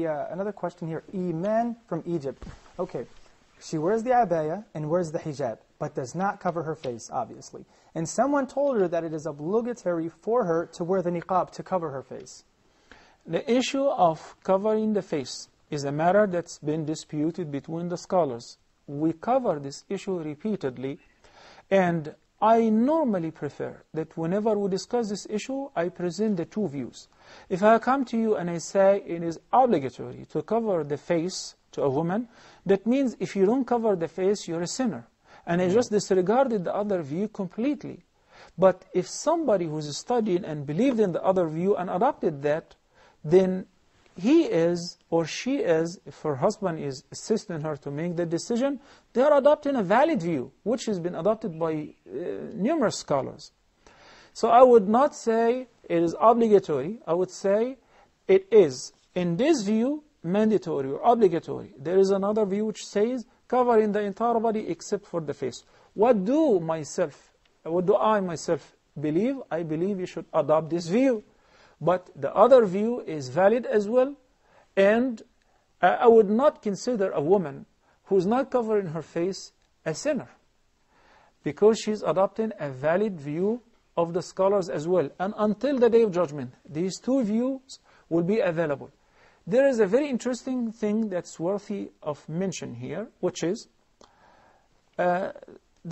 Another question here. Iman from Egypt. Okay, she wears the abaya and wears the hijab, but does not cover her face, obviously. And someone told her that it is obligatory for her to wear the niqab to cover her face. The issue of covering the face is a matter that's been disputed between the scholars. We cover this issue repeatedly, and I normally prefer that whenever we discuss this issue, I present the two views. If I come to you and I say it is obligatory to cover the face to a woman, that means if you don't cover the face, you're a sinner. And I just disregarded the other view completely. But if somebody who's studying and believed in the other view and adopted that, then he is or she is, if her husband is assisting her to make the decision, they are adopting a valid view, which has been adopted by numerous scholars. So I would not say it is obligatory. I would say it is, in this view, mandatory or obligatory. There is another view which says covering the entire body except for the face. What do I myself believe? I believe you should adopt this view. But the other view is valid as well, and I would not consider a woman who is not covering her face a sinner, because she's adopting a valid view of the scholars as well. And until the Day of Judgment, these two views will be available. There is a very interesting thing that's worthy of mention here, which is the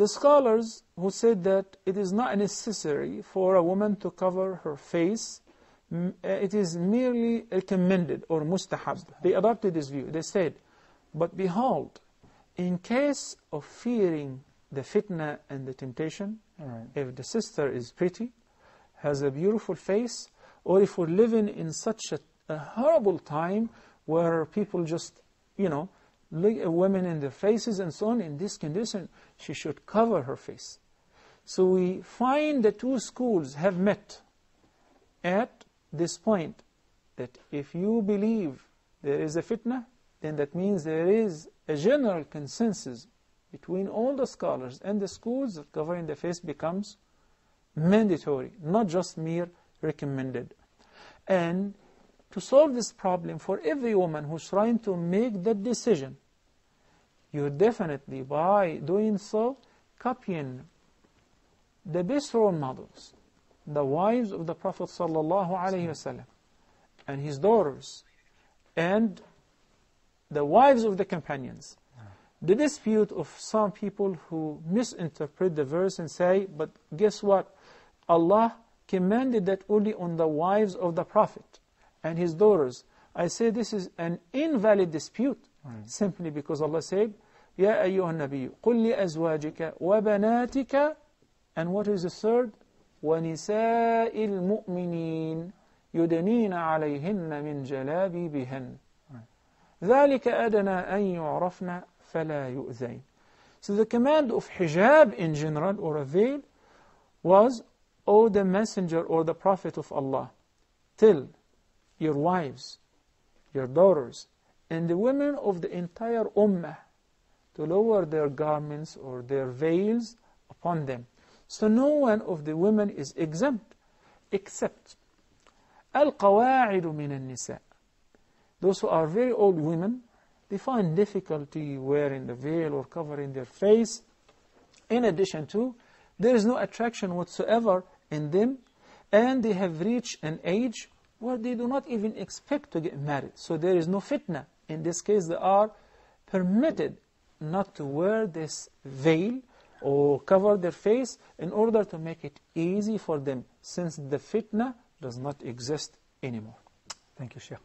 scholars who said that it is not necessary for a woman to cover her face. It is merely recommended or mustahab. They adopted this view. They said, but behold, in case of fearing the fitna and the temptation, if the sister is pretty, has a beautiful face, or if we're living in such a horrible time where people just, look at women in their faces and so on, in this condition, she should cover her face. So we find the two schools have met at this point, that if you believe there is a fitna, then that means there is a general consensus between all the scholars and the schools that covering the face becomes mandatory, not just mere recommended. And to solve this problem for every woman who's trying to make that decision, you're definitely, by doing so, copying the best role models, the wives of the Prophet ﷺ, and his daughters, and the wives of the companions. The dispute of some people who misinterpret the verse and say, but guess what? Allah commanded that only on the wives of the Prophet and his daughters. I say this is an invalid dispute, simply because Allah said, يَا أَيُّهَا النَّبِيُّ قُلْ لِأَزْوَاجِكَ وَبَنَاتِكَ, and what is the third? وَنِسَاءِ الْمُؤْمِنِينَ يُدَنِينَ عَلَيْهِنَّ مِنْ جَلَابِيبِهِنَّ ذَلِكَ أَدْنَى أَنْ يُعْرَفْنَ فَلَا يُؤْذَيْنَ. So the command of hijab in general, or a veil, was, O the messenger or the prophet of Allah, tell your wives, your daughters, and the women of the entire ummah to lower their garments or their veils upon them. So no one of the women is exempt, except القواعد من النساء. Those who are very old women, they find difficulty wearing the veil or covering their face. In addition to, there is no attraction whatsoever in them, and they have reached an age where they do not even expect to get married. So there is no fitna. In this case, they are permitted not to wear this veil or cover their face in order to make it easy for them, since the fitna does not exist anymore. Thank you, Sheikh.